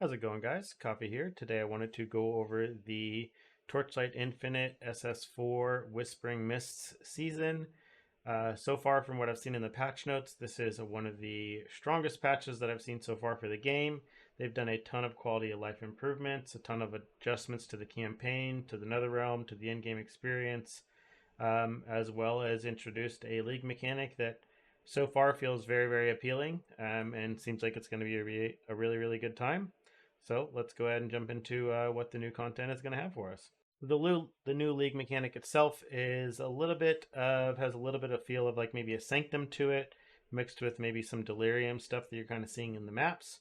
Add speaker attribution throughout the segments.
Speaker 1: How's it going, guys? Coffee here. Today I wanted to go over the Torchlight Infinite SS4 Whispering Mists season. So far, from what I've seen in the patch notes, this is one of the strongest patches that I've seen so far for the game. They've done a ton of quality of life improvements, a ton of adjustments to the campaign, to the Netherrealm, to the in-game experience, as well as introduced a league mechanic that so far feels very, very appealing, and seems like it's going to be a really, really good time. So let's go ahead and jump into what the new content is going to have for us. The new league mechanic itself is a little bit has a little bit of feel of like maybe a sanctum to it, mixed with maybe some delirium stuff that you're kind of seeing in the maps.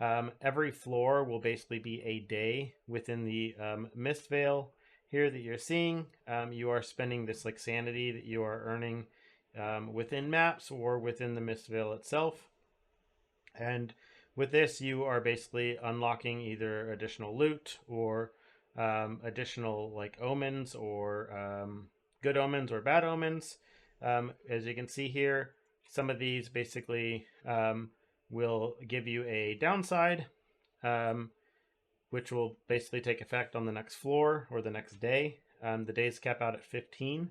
Speaker 1: Every floor will basically be a day within the Mist Veil here that you're seeing. You are spending this like sanity that you are earning within maps or within the Mist Veil itself. And with this, you are basically unlocking either additional loot or additional like omens or good omens or bad omens. As you can see here, some of these basically will give you a downside, which will basically take effect on the next floor or the next day. The days cap out at 15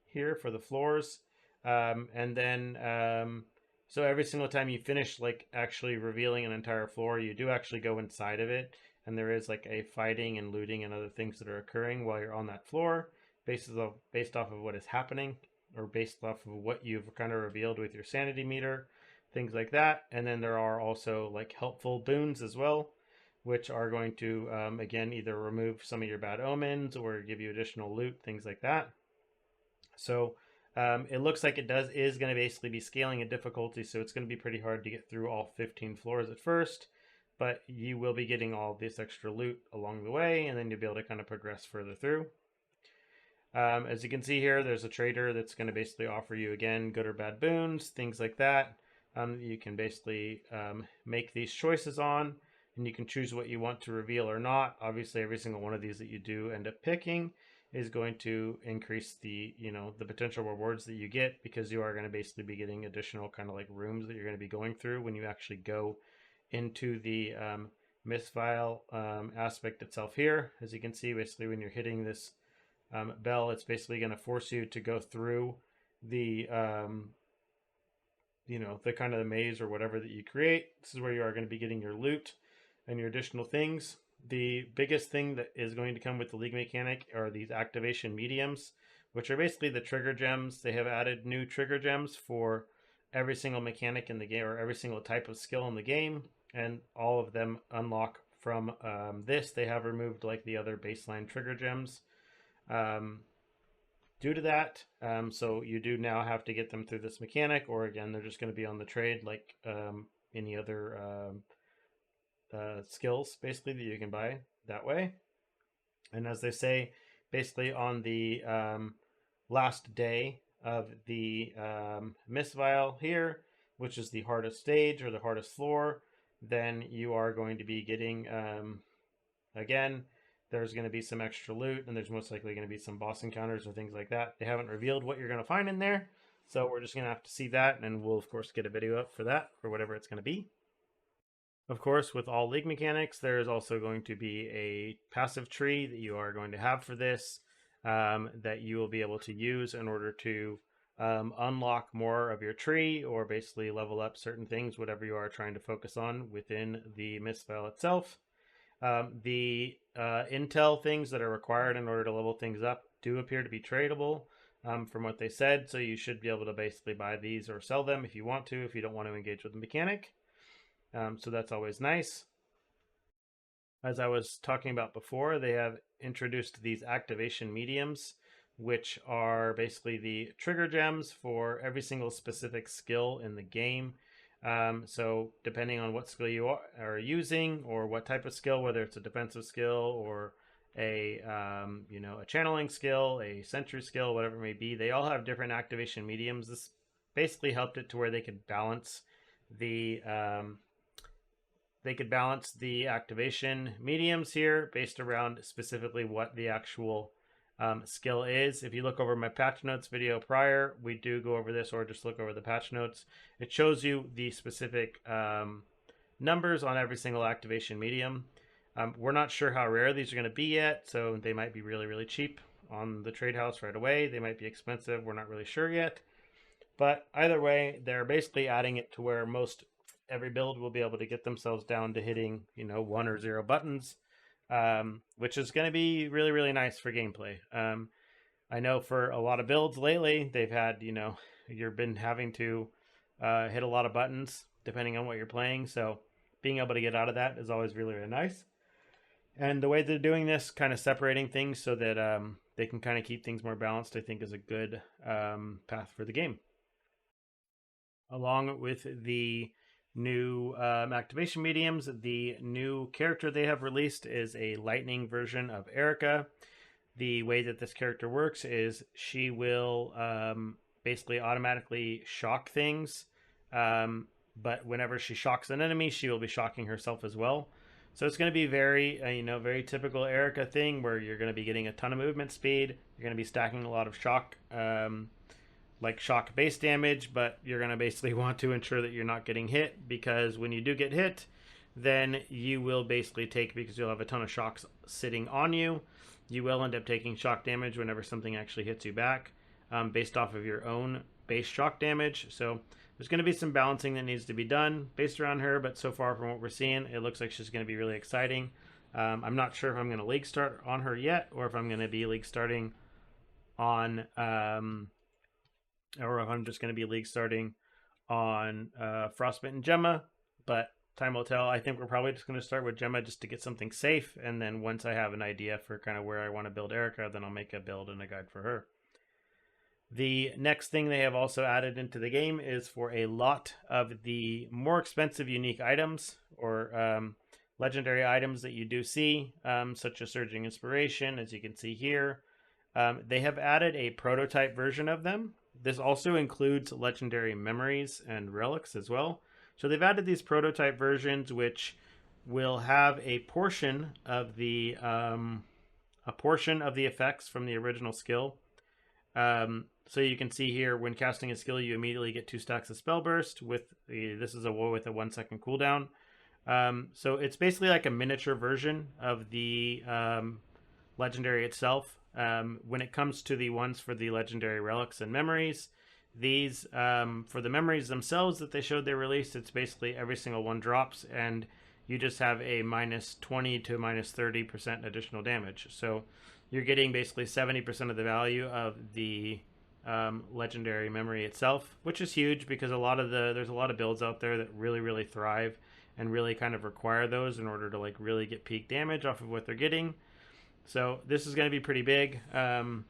Speaker 1: here for the floors. And then so every single time you finish like actually revealing an entire floor, you do actually go inside of it, and there is like a fighting and looting and other things that are occurring while you're on that floor, based off of what is happening, or based off of what you've kind of revealed with your sanity meter, things like that. And then there are also like helpful boons as well, which are going to again either remove some of your bad omens or give you additional loot, things like that. So it looks like it is going to basically be scaling in difficulty, so it's going to be pretty hard to get through all 15 floors at first, but you will be getting all this extra loot along the way, and then you'll be able to kind of progress further through. As you can see here, there's a trader that's going to basically offer you, again, good or bad boons, things like that. You can basically make these choices on, and you can choose what you want to reveal or not. Obviously, every single one of these that you do end up picking is going to increase the the potential rewards that you get, because you are going to basically be getting additional kind of like rooms that you're going to be going through when you actually go into the Mist Veil aspect itself here. As you can see, basically when you're hitting this bell, it's basically going to force you to go through the the kind of the maze or whatever that you create. This is where you are going to be getting your loot and your additional things. The biggest thing that is going to come with the league mechanic are these activation mediums, which are basically the trigger gems. They have added new trigger gems for every single mechanic in the game, or every single type of skill in the game, and all of them unlock from this. They have removed like the other baseline trigger gems due to that. So you do now have to get them through this mechanic, or again, they're just going to be on the trade like any other skills basically that you can buy that way. And as they say, basically on the last day of the Mist Vial here, which is the hardest stage or the hardest floor, then you are going to be getting again, there's going to be some extra loot, and there's most likely going to be some boss encounters or things like that. They haven't revealed what you're going to find in there, so we're just going to have to see that, and we'll of course get a video up for that, for whatever it's going to be. Of course, with all league mechanics, there is also going to be a passive tree that you are going to have for this, that you will be able to use in order to unlock more of your tree, or basically level up certain things, whatever you are trying to focus on within the Mist Veil itself. The intel things that are required in order to level things up do appear to be tradable from what they said, so you should be able to basically buy these or sell them if you want to, if you don't want to engage with the mechanic. So that's always nice. As I was talking about before, they have introduced these activation mediums, which are basically the trigger gems for every single specific skill in the game. So depending on what skill you are using, or what type of skill, whether it's a defensive skill or a a channeling skill, a sentry skill, whatever it may be, they all have different activation mediums. This basically helped it to where they could balance the activation mediums here based around specifically what the actual skill is. If you look over my patch notes video prior, we do go over this, or just look over the patch notes. It shows you the specific numbers on every single activation medium. We're not sure how rare these are going to be yet, so they might be really, really cheap on the trade house right away. They might be expensive. We're not really sure yet. But either way, they're basically adding it to where most every build will be able to get themselves down to hitting, 1 or 0 buttons, which is going to be really, really nice for gameplay. I know for a lot of builds lately, they've had, you've been having to hit a lot of buttons depending on what you're playing. So being able to get out of that is always really, really nice. And the way they're doing this, kind of separating things so that they can kind of keep things more balanced, I think is a good path for the game. Along with the new activation mediums, the new character they have released is a lightning version of Erica. The way that this character works is she will basically automatically shock things, but whenever she shocks an enemy, she will be shocking herself as well. So it's going to be very, very typical Erica thing where you're going to be getting a ton of movement speed. You're going to be stacking a lot of shock, like shock base damage, but you're going to basically want to ensure that you're not getting hit, because when you do get hit, then you will basically take, because you'll have a ton of shocks sitting on you, you will end up taking shock damage whenever something actually hits you back, based off of your own base shock damage. So there's going to be some balancing that needs to be done based around her, but so far from what we're seeing, it looks like she's going to be really exciting. I'm not sure if I'm going to league start on her yet, or if I'm going to be league starting on, or if I'm just going to be league starting on Frostbitten Gemma, but time will tell. I think we're probably just going to start with Gemma just to get something safe, and then once I have an idea for kind of where I want to build Erica, then I'll make a build and a guide for her. The next thing they have also added into the game is for a lot of the more expensive unique items, or legendary items that you do see, such as Surging Inspiration, as you can see here. They have added a prototype version of them. This also includes legendary memories and relics as well. So they've added these prototype versions, which will have a portion of the effects from the original skill. So you can see here, when casting a skill, you immediately get 2 stacks of spell burst. This is a 1 second cooldown. So it's basically like a miniature version of the legendary itself. When it comes to the ones for the legendary relics and memories, these for the memories themselves that they showed they released, it's basically every single one drops, and you just have a minus 20 to minus 30% additional damage. So you're getting basically 70% of the value of the legendary memory itself, which is huge, because there's a lot of builds out there that really, really thrive and really kind of require those in order to like really get peak damage off of what they're getting. So this is going to be pretty big in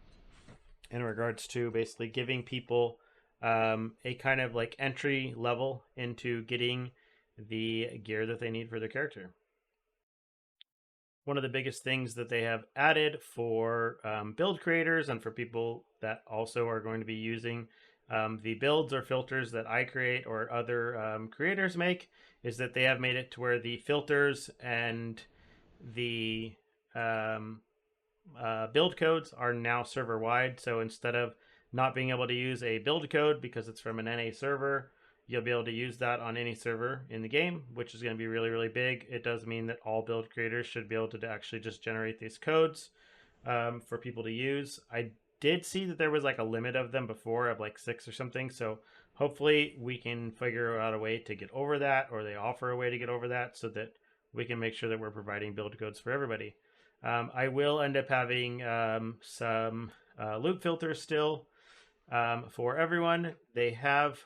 Speaker 1: regards to basically giving people a kind of like entry level into getting the gear that they need for their character. One of the biggest things that they have added for build creators and for people that also are going to be using the builds or filters that I create or other creators make is that they have made it to where the filters and the build codes are now server wide. So instead of not being able to use a build code because it's from an NA server, you'll be able to use that on any server in the game, which is going to be really, really big. It does mean that all build creators should be able to actually just generate these codes for people to use. I did see that there was like a limit of them before of like 6 or something. So hopefully we can figure out a way to get over that, or they offer a way to get over that, so that we can make sure that we're providing build codes for everybody. I will end up having some loot filters still for everyone. They have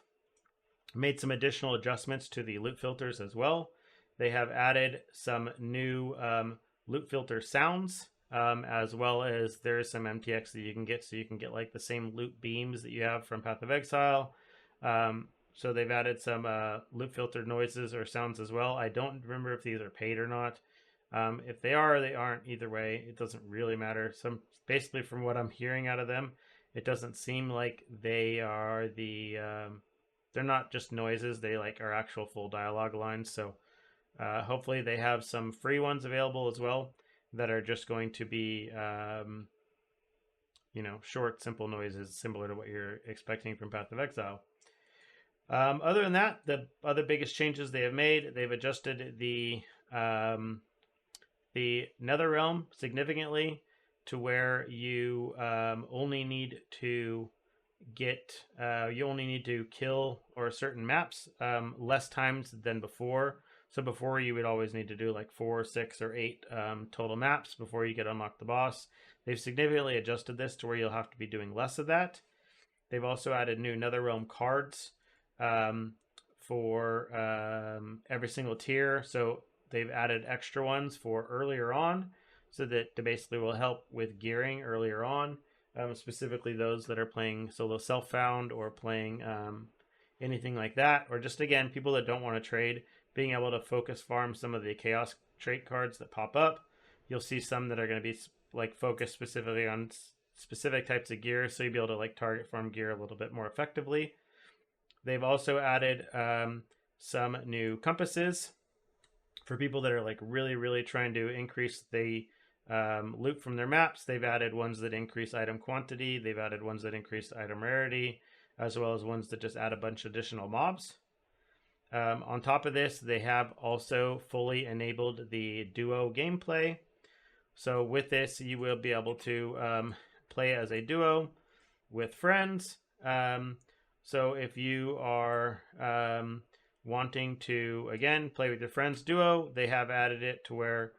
Speaker 1: made some additional adjustments to the loot filters as well. They have added some new loot filter sounds, as well as there's some MTX that you can get, so you can get like the same loot beams that you have from Path of Exile. So they've added some loot filter noises or sounds as well. I don't remember if these are paid or not. If they are or they aren't, either way, it doesn't really matter. Basically from what I'm hearing out of them, it doesn't seem like they are they're not just noises. They like are actual full dialogue lines. So hopefully they have some free ones available as well that are just going to be, short, simple noises similar to what you're expecting from Path of Exile. Other than that, the other biggest changes they have made, they've adjusted the Netherrealm significantly to where you only need to you only need to kill or certain maps less times than before. So before you would always need to do like 4, 6, or 8 total maps before you could unlock the boss. They've significantly adjusted this to where you'll have to be doing less of that. They've also added new Netherrealm cards um, for every single tier. So they've added extra ones for earlier on, so that they basically will help with gearing earlier on, specifically those that are playing solo self-found or playing anything like that, or just again people that don't want to trade, being able to focus farm some of the chaos trait cards that pop up. You'll see some that are going to be like focused specifically on specific types of gear, so you'll be able to like target farm gear a little bit more effectively. They've also added some new compasses for people that are like really trying to increase the loot from their maps. They've added ones that increase item quantity. They've added ones that increase item rarity, as well as ones that just add a bunch of additional mobs. On top of this, they have also fully enabled the duo gameplay. So with this, you will be able to play as a duo with friends. So if you are wanting to, again, play with your friends duo, they have added it to where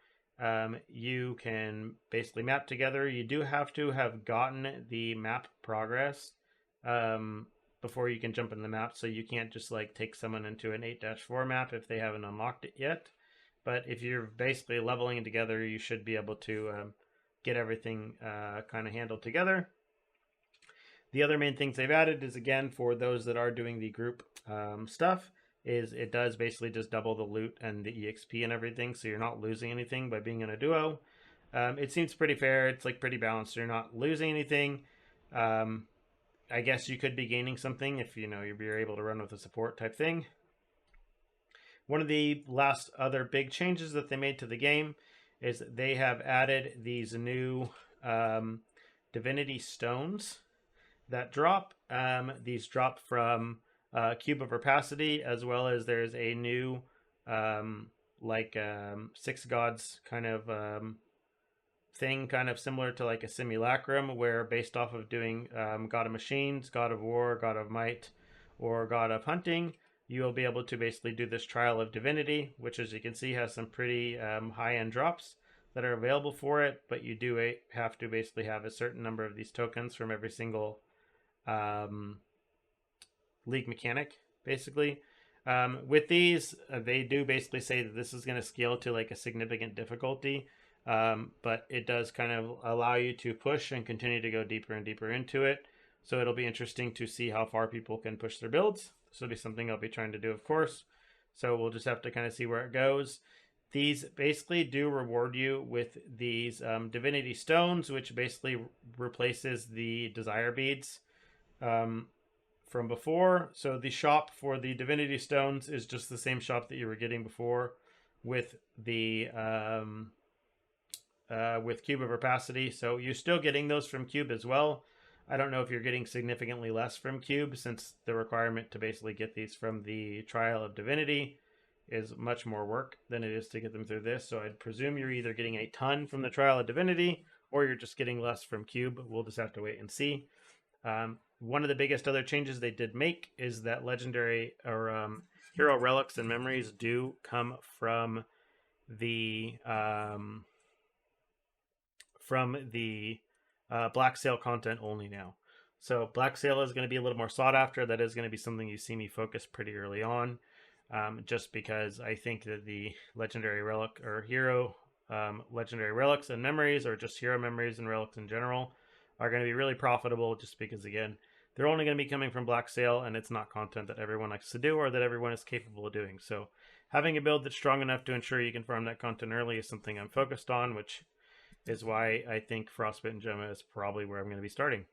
Speaker 1: you can basically map together. You do have to have gotten the map progress before you can jump in the map. So you can't just like take someone into an 8-4 map if they haven't unlocked it yet. But if you're basically leveling it together, you should be able to get everything kind of handled together. The other main things they've added is, again, for those that are doing the group stuff, is it does basically just double the loot and the EXP and everything, so you're not losing anything by being in a duo. It seems pretty fair. It's like pretty balanced. You're not losing anything. I guess you could be gaining something if you're able to run with a support type thing. One of the last other big changes that they made to the game is they have added these new divinity stones that drop. These drop from Cube of Rapacity, as well as there's a new Six Gods kind of thing, kind of similar to like a simulacrum, where based off of doing God of Machines, God of War, God of Might, or God of Hunting, you'll be able to basically do this Trial of Divinity, which, as you can see, has some pretty high-end drops that are available for it, but you do have to basically have a certain number of these tokens from every single league mechanic, basically. With these, they do basically say that this is going to scale to like a significant difficulty, but it does kind of allow you to push and continue to go deeper and deeper into it. So it'll be interesting to see how far people can push their builds. This will be something I'll be trying to do, of course. So we'll just have to kind of see where it goes. These basically do reward you with these divinity stones, which basically replaces the desire beads from before. So the shop for the divinity stones is just the same shop that you were getting before with the with Cube of Rapacity. So you're still getting those from Cube as well. I don't know if you're getting significantly less from Cube, since the requirement to basically get these from the Trial of Divinity is much more work than it is to get them through this. So I'd presume you're either getting a ton from the Trial of Divinity, or you're just getting less from Cube. We'll just have to wait and see. One of the biggest other changes they did make is that legendary or hero relics and memories do come from the Black Sail content only now. So Black Sail is going to be a little more sought after. That is going to be something you see me focus pretty early on, just because I think that the legendary relic or hero legendary relics and memories, or just hero memories and relics in general, are going to be really profitable, just because, again, they're only going to be coming from Black Sail, and it's not content that everyone likes to do or that everyone is capable of doing. So having a build that's strong enough to ensure you can farm that content early is something I'm focused on, which is why I think Frostbite and Gemma is probably where I'm going to be starting.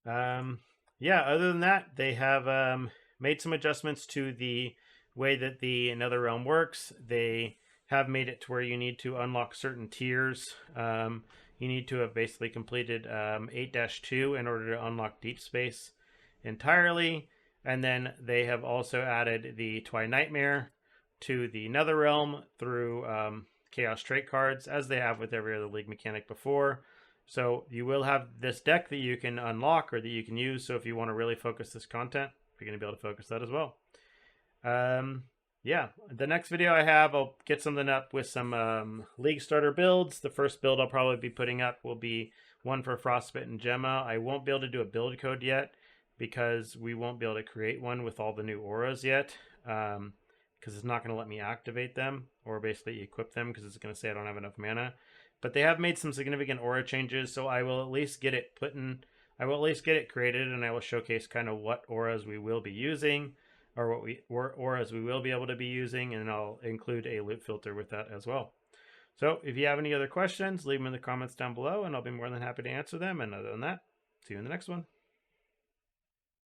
Speaker 1: Yeah, other than that, they have made some adjustments to the way that the Netherrealm works. They have made it to where you need to unlock certain tiers. You need to have basically completed 8-2 in order to unlock Deep Space. entirely. And then they have also added the twinightmare to the Netherrealm through Chaos trait cards, as they have with every other League mechanic before. So you will have this deck that you can unlock or that you can use. So if you want to really focus this content, you're going to be able to focus that as well. Yeah, the next video I have, I'll get something up with some League starter builds. The first build I'll probably be putting up will be one for Frostbite and Gemma. I won't be able to do a build code yet because we won't be able to create one with all the new auras yet. Because it's not going to let me activate them or basically equip them because it's going to say I don't have enough mana. But they have made some significant aura changes, so I will at least get it I will at least get it created, and I will showcase kind of what auras we will be using, or what auras we will be able to be using, and I'll include a loot filter with that as well. So if you have any other questions, leave them in the comments down below, and I'll be more than happy to answer them. And other than that, see you in the next one.